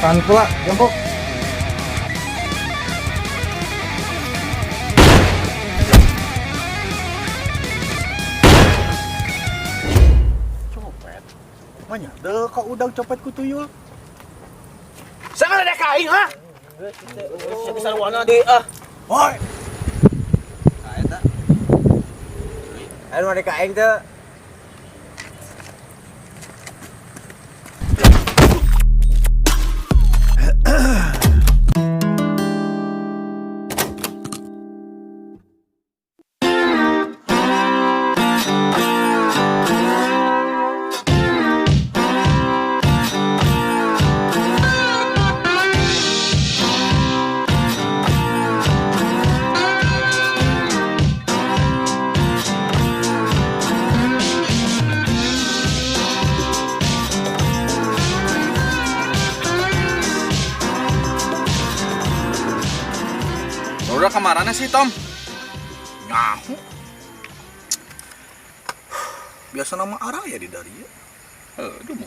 Tahan pula, jongkok. Copet? Banyak deh kok udang copet ku tuyul. Sangat ada kain, ha? Ini sarwana deh ah. Hoi. Anu ada kain tuh. Udah kemana sih, Tom? Nyahu. Biasa nama arah ya di dari ya. Aduh, mau.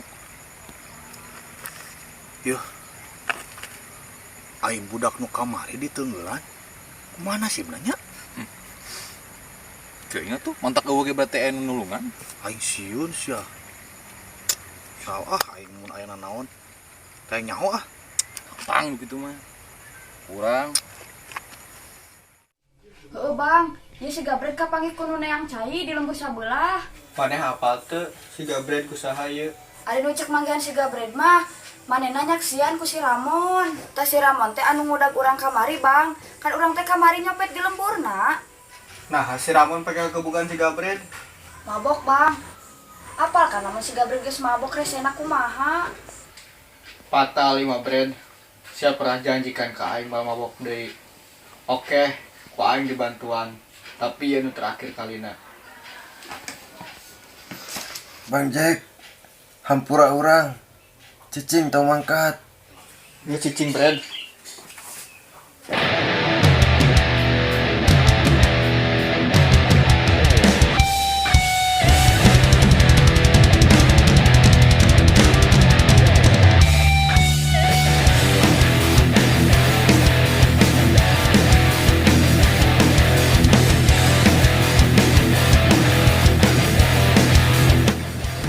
Yuh. Aing budak nu kamari di Tenggelan. Kemana sih benanya? Kayaknya tuh mantak eueuh ge BTN nulungan. Aing siun sia. Salah aing mun aya naon. Kayak nyaho ah. Tang gitu mah. Kurang. Heeh bang, ieu si Gabret kapanggih ku nu neang cai di lembur sabelah. Maneh hafal teu si Gabret ku saha ieu? Ari nu cek manggihan si Gabret mah, manehna nyaksian ku si Ramon. Tah si Ramon teh anu ngudag urang kamari bang, kan urang teh kamari nyopet di lemburna. Nah, si Ramon pakai kebukan si Gabret. Mabok bang. Apal kan namun si Gabret geus mabok resena kumaha? Fatal 5 brand. Siap pernah janjikan ke aing bakal mabok deui. Oke, ku aing dibantuan. Tapi ya nu terakhir kalina. Bang Jack, hampura orang, cicing tau mangkat. Ieu cicing brand.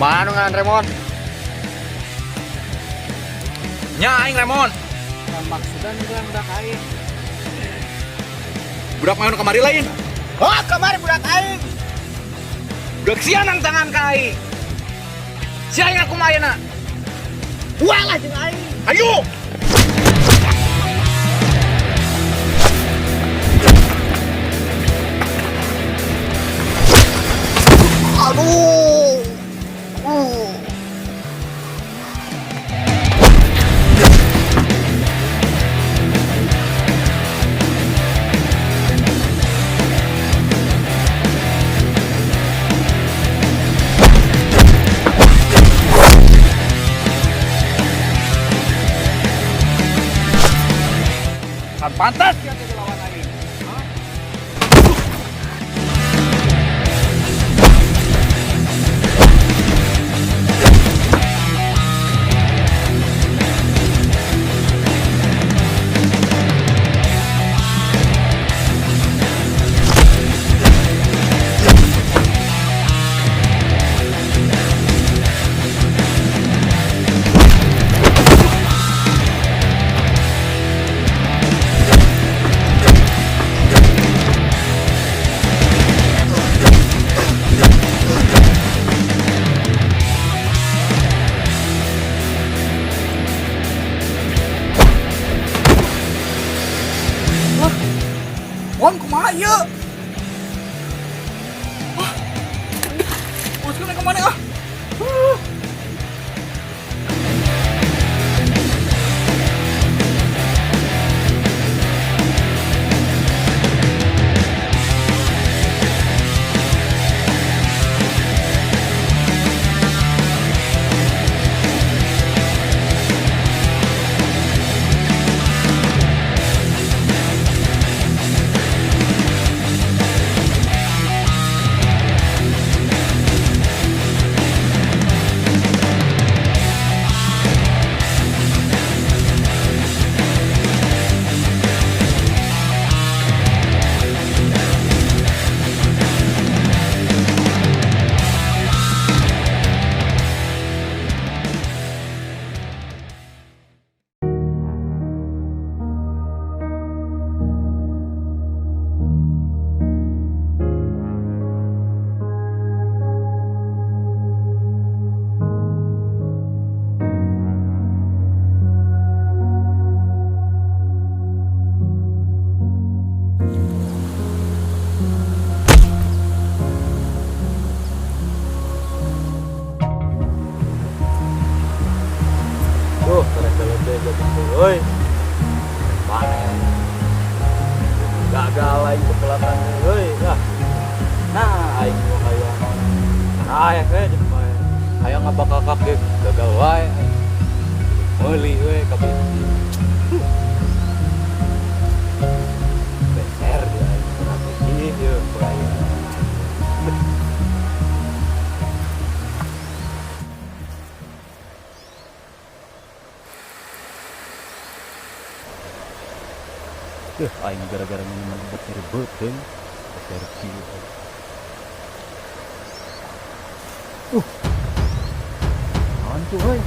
Mana ngan Remon? Nya aing Remon. Maksudnya bilang udah kain. Budak main kamari lain. Oh, kemarin budak aing. Budak sianang tangan ka aing. Si aing aku maena. Walah jeung aing. Ayo. Aduh. Kan pantas dia jadi lawan aing. Wan kumaha ieu? Wah. Bos kena ke mana ah? deh jadi euy. Panen. Gagal aing kepelatan euy. Nah, aing mau kayak aya we jeung bae. Aya ngabakal kakek gagal wae. Meuli we kabeh. Bener dia aing strategi ieu bae. Aing gara-gara minuman obat ribet kan terapi hantu hei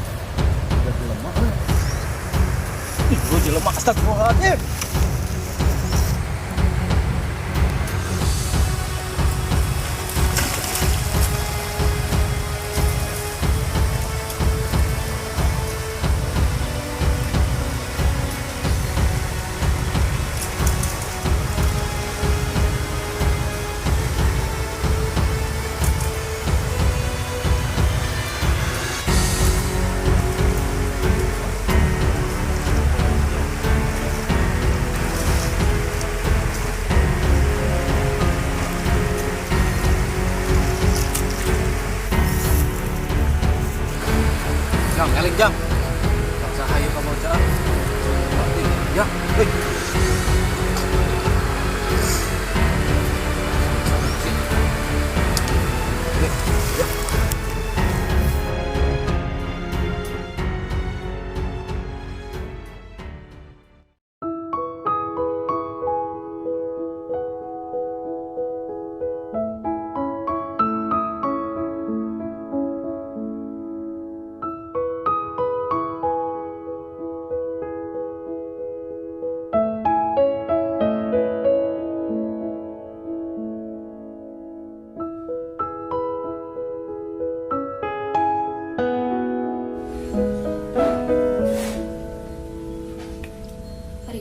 udah jelema ih gua jelema astagfirullahaladzim Jam, eling jam. Paksa hayu kamu cak. Ya, hei.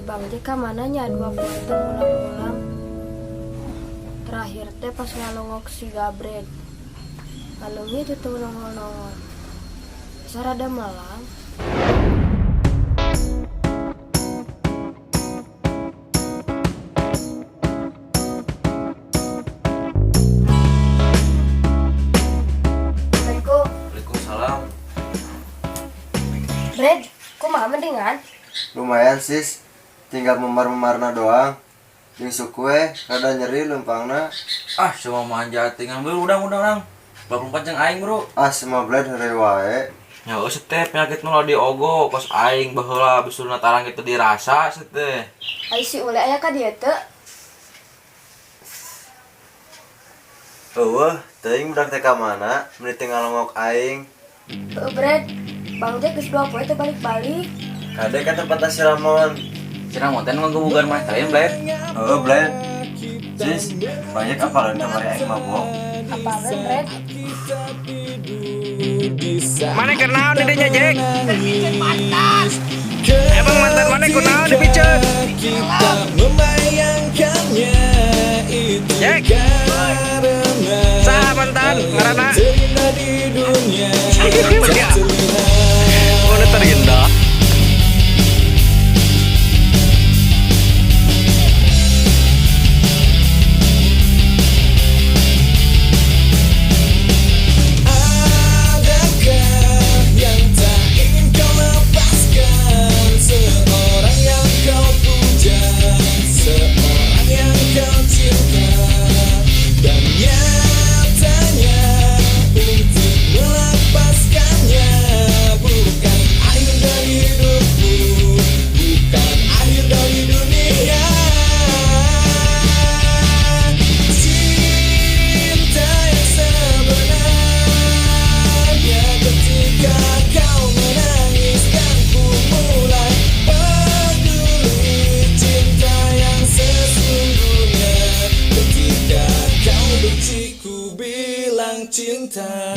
Bang Jek ka mananya 2 bulan teu pulang-pulang. Terakhir teh pas ngalongok si Gabred. Kalemi teh teu nongol-nongol. Sarada malang. Assalamualaikum. Waalaikumsalam. Bred, kumaha mendingan? Lumayan sis, tinggal memar-memarna doang. Jeung sukue rada nyeri leumpangna. Ah, cuma manja tinggal bro, udang. 24 jeung aing, Bro. Ah, semua blade heureuy wae. Ya, seteh penyakit nu di ogo, kos aing baheula bisulna tarang kitu dirasa seteh. Ai si ule aya ka dieu teu? Eueuh, teuing budak teh ka mana? Meuni teu ngalongok aing. Teu Bred, Bang Jek geus 2 poe teu balik-balik. Kade ka tempatna si Ramon. Cenah moten mah gebugan mah teh, Bled. Heueuh, blade. Sis, banyak apalin kamari aing mabok. Apalin Bred? Mana kenal dedenya Jack? Emang mantan mana kenal di pijet? Jack, sah mantan karena mana terindah. Cinta